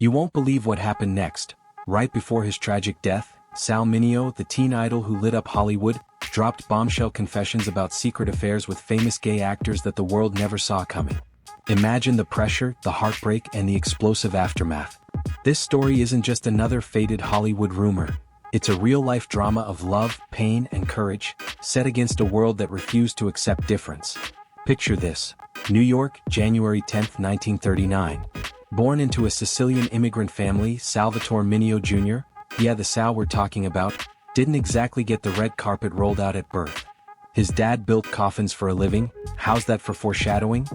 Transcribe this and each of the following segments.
You won't believe what happened next. Right before his tragic death, Sal Mineo, the teen idol who lit up Hollywood, dropped bombshell confessions about secret affairs with famous gay actors that the world never saw coming. Imagine the pressure, the heartbreak, and the explosive aftermath. This story isn't just another faded Hollywood rumor. It's a real-life drama of love, pain, and courage, set against a world that refused to accept difference. Picture this. New York, January 10, 1939. Born into a Sicilian immigrant family, Salvatore Mineo Jr., yeah, the Sal we're talking about, didn't exactly get the red carpet rolled out at birth. His dad built coffins for a living, how's that for foreshadowing?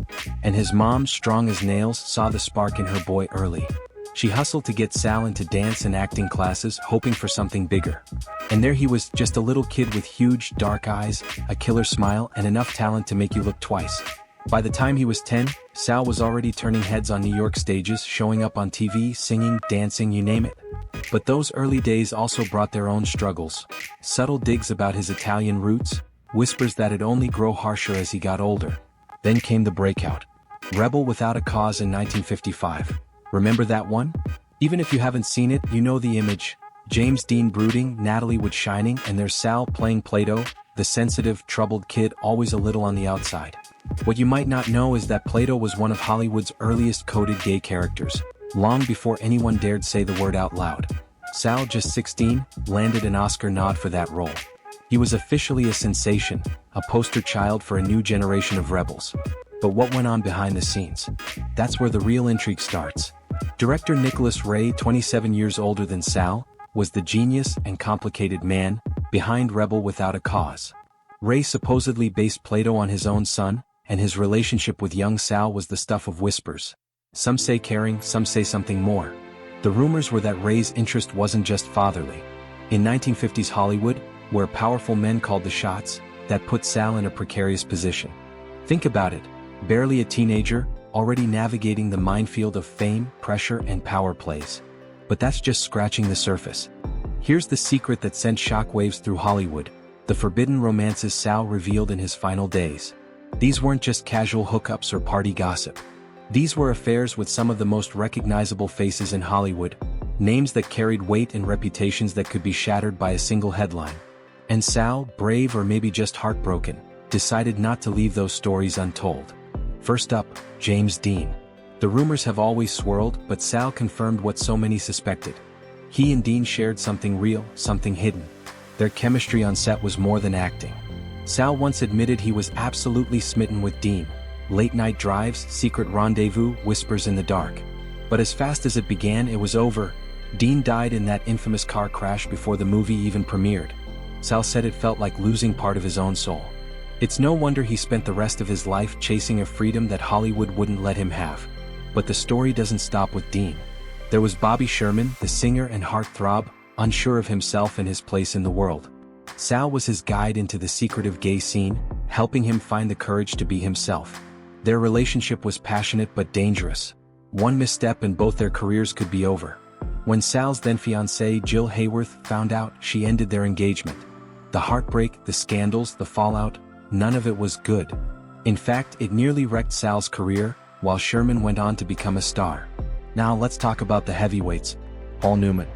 And his mom, strong as nails, saw the spark in her boy early. She hustled to get Sal into dance and acting classes, hoping for something bigger. And there he was, just a little kid with huge, dark eyes, a killer smile, and enough talent to make you look twice. By the time he was 10, Sal was already turning heads on New York stages, showing up on TV, singing, dancing, you name it. But those early days also brought their own struggles. Subtle digs about his Italian roots, whispers that'd only grow harsher as he got older. Then came the breakout. Rebel Without a Cause in 1955. Remember that one? Even if you haven't seen it, you know the image. James Dean brooding, Natalie Wood shining, and there's Sal playing Plato, the sensitive, troubled kid always a little on the outside. What you might not know is that Plato was one of Hollywood's earliest coded gay characters, long before anyone dared say the word out loud. Sal, just 16, landed an Oscar nod for that role. He was officially a sensation, a poster child for a new generation of rebels. But what went on behind the scenes? That's where the real intrigue starts. Director Nicholas Ray, 27 years older than Sal, was the genius and complicated man behind Rebel Without a Cause. Ray supposedly based Plato on his own son, and his relationship with young Sal was the stuff of whispers. Some say caring, some say something more. The rumors were that Ray's interest wasn't just fatherly. In 1950s Hollywood, where powerful men called the shots, that put Sal in a precarious position. Think about it. Barely a teenager, already navigating the minefield of fame, pressure, and power plays. But that's just scratching the surface. Here's the secret that sent shockwaves through Hollywood, the forbidden romances Sal revealed in his final days. These weren't just casual hookups or party gossip. These were affairs with some of the most recognizable faces in Hollywood, names that carried weight and reputations that could be shattered by a single headline. And Sal, brave or maybe just heartbroken, decided not to leave those stories untold. First up, James Dean. The rumors have always swirled, but Sal confirmed what so many suspected. He and Dean shared something real, something hidden. Their chemistry on set was more than acting. Sal once admitted he was absolutely smitten with Dean. Late-night drives, secret rendezvous, whispers in the dark. But as fast as it began, it was over. Dean died in that infamous car crash before the movie even premiered. Sal said it felt like losing part of his own soul. It's no wonder he spent the rest of his life chasing a freedom that Hollywood wouldn't let him have. But the story doesn't stop with Dean. There was Bobby Sherman, the singer and heartthrob, unsure of himself and his place in the world. Sal was his guide into the secretive gay scene, helping him find the courage to be himself. Their relationship was passionate but dangerous. One misstep and both their careers could be over. When Sal's then-fiancée Jill Hayworth found out, she ended their engagement. The heartbreak, the scandals, the fallout, none of it was good. In fact, it nearly wrecked Sal's career, while Sherman went on to become a star. Now let's talk about the heavyweights. Paul Newman.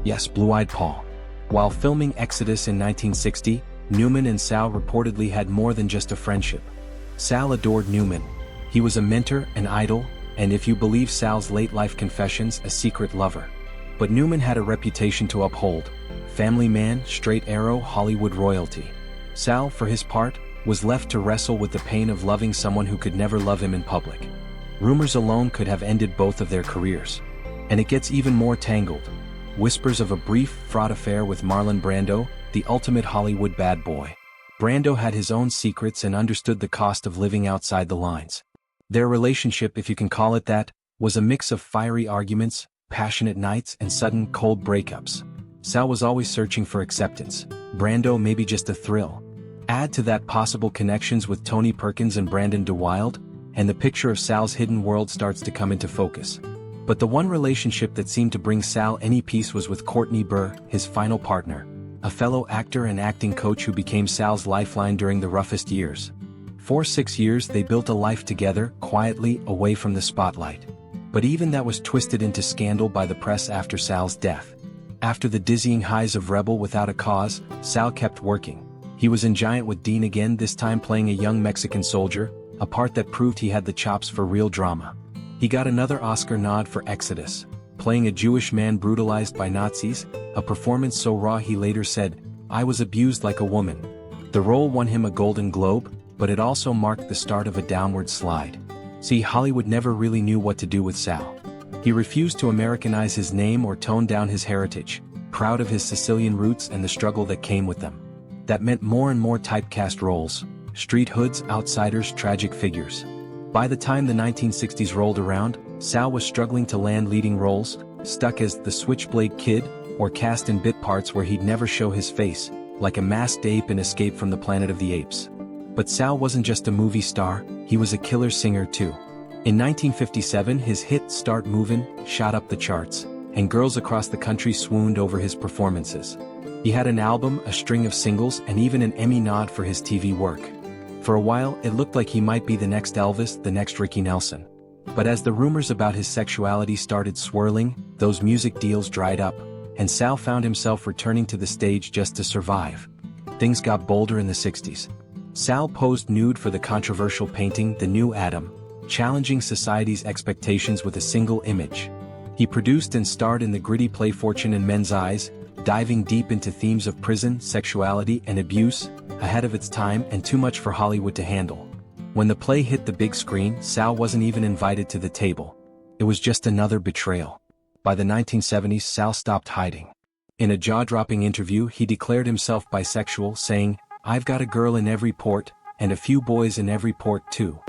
Yes, Blue-Eyed Paul. While filming Exodus in 1960, Newman and Sal reportedly had more than just a friendship. Sal adored Newman. He was a mentor, an idol, and if you believe Sal's late-life confessions, a secret lover. But Newman had a reputation to uphold. Family man, straight arrow, Hollywood royalty. Sal, for his part, was left to wrestle with the pain of loving someone who could never love him in public. Rumors alone could have ended both of their careers. And it gets even more tangled. Whispers of a brief, fraught affair with Marlon Brando, the ultimate Hollywood bad boy. Brando had his own secrets and understood the cost of living outside the lines. Their relationship, if you can call it that, was a mix of fiery arguments, passionate nights, and sudden, cold breakups. Sal was always searching for acceptance. Brando maybe just a thrill. Add to that possible connections with Tony Perkins and Brandon DeWilde, and the picture of Sal's hidden world starts to come into focus. But the one relationship that seemed to bring Sal any peace was with Courtney Burr, his final partner, a fellow actor and acting coach who became Sal's lifeline during the roughest years. For 6 years they built a life together, quietly, away from the spotlight. But even that was twisted into scandal by the press after Sal's death. After the dizzying highs of Rebel Without a Cause, Sal kept working. He was in Giant with Dean again, this time playing a young Mexican soldier, a part that proved he had the chops for real drama. He got another Oscar nod for Exodus, playing a Jewish man brutalized by Nazis, a performance so raw he later said, "I was abused like a woman." The role won him a Golden Globe, but it also marked the start of a downward slide. See, Hollywood never really knew what to do with Sal. He refused to Americanize his name or tone down his heritage, proud of his Sicilian roots and the struggle that came with them. That meant more and more typecast roles, street hoods, outsiders, tragic figures. By the time the 1960s rolled around, Sal was struggling to land leading roles, stuck as the Switchblade Kid, or cast in bit parts where he'd never show his face, like a masked ape in Escape from the Planet of the Apes. But Sal wasn't just a movie star, he was a killer singer too. In 1957 his hit Start Movin' shot up the charts, and girls across the country swooned over his performances. He had an album, a string of singles, and even an Emmy nod for his TV work. For a while, it looked like he might be the next Elvis, the next Ricky Nelson. But as the rumors about his sexuality started swirling, those music deals dried up, and Sal found himself returning to the stage just to survive. Things got bolder in the 60s. Sal posed nude for the controversial painting The New Adam, challenging society's expectations with a single image. He produced and starred in the gritty play Fortune in Men's Eyes, diving deep into themes of prison, sexuality, and abuse, ahead of its time and too much for Hollywood to handle. When the play hit the big screen, Sal wasn't even invited to the table. It was just another betrayal. By the 1970s, Sal stopped hiding. In a jaw-dropping interview, he declared himself bisexual, saying, "I've got a girl in every port, and a few boys in every port too."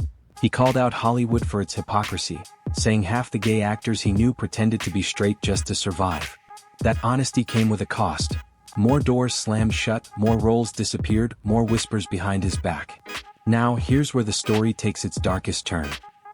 He called out Hollywood for its hypocrisy, saying half the gay actors he knew pretended to be straight just to survive. That honesty came with a cost. More doors slammed shut, more roles disappeared, more whispers behind his back. Now, here's where the story takes its darkest turn.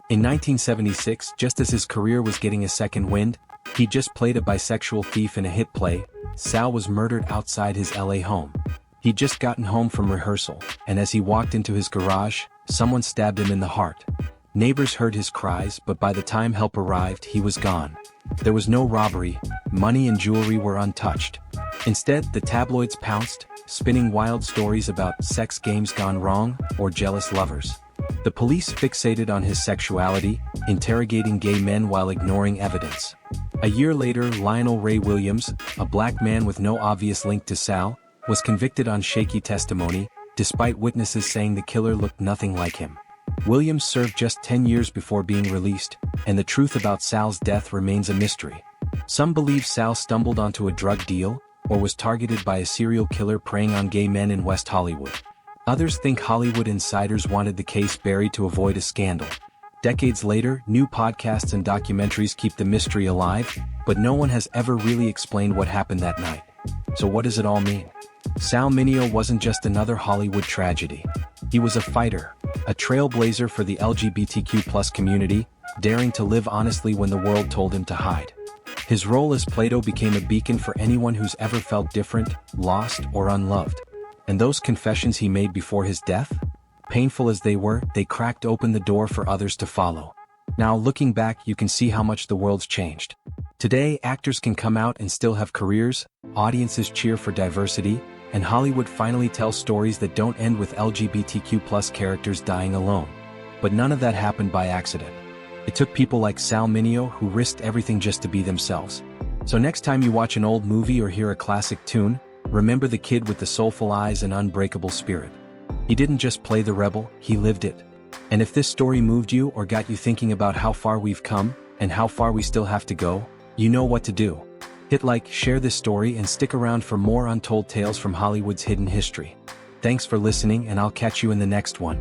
In 1976, just as his career was getting a second wind, he just played a bisexual thief in a hit play, Sal was murdered outside his LA home. He'd just gotten home from rehearsal, and as he walked into his garage, someone stabbed him in the heart. Neighbors heard his cries, but by the time help arrived, he was gone. There was no robbery, money and jewelry were untouched. Instead, the tabloids pounced, spinning wild stories about sex games gone wrong or jealous lovers. The police fixated on his sexuality, interrogating gay men while ignoring evidence. A year later, Lionel Ray Williams, a black man with no obvious link to Sal, was convicted on shaky testimony, despite witnesses saying the killer looked nothing like him. Williams served just 10 years before being released, and the truth about Sal's death remains a mystery. Some believe Sal stumbled onto a drug deal, or was targeted by a serial killer preying on gay men in West Hollywood. Others think Hollywood insiders wanted the case buried to avoid a scandal. Decades later, new podcasts and documentaries keep the mystery alive, but no one has ever really explained what happened that night. So what does it all mean? Sal Mineo wasn't just another Hollywood tragedy. He was a fighter, a trailblazer for the LGBTQ+ community, daring to live honestly when the world told him to hide. His role as Plato became a beacon for anyone who's ever felt different, lost, or unloved. And those confessions he made before his death? Painful as they were, they cracked open the door for others to follow. Now, looking back, you can see how much the world's changed. Today, actors can come out and still have careers, audiences cheer for diversity, and Hollywood finally tells stories that don't end with LGBTQ+ characters dying alone. But none of that happened by accident. It took people like Sal Mineo who risked everything just to be themselves. So next time you watch an old movie or hear a classic tune, remember the kid with the soulful eyes and unbreakable spirit. He didn't just play the rebel, he lived it. And if this story moved you or got you thinking about how far we've come, and how far we still have to go, you know what to do. Hit like, share this story, and stick around for more untold tales from Hollywood's hidden history. Thanks for listening, and I'll catch you in the next one.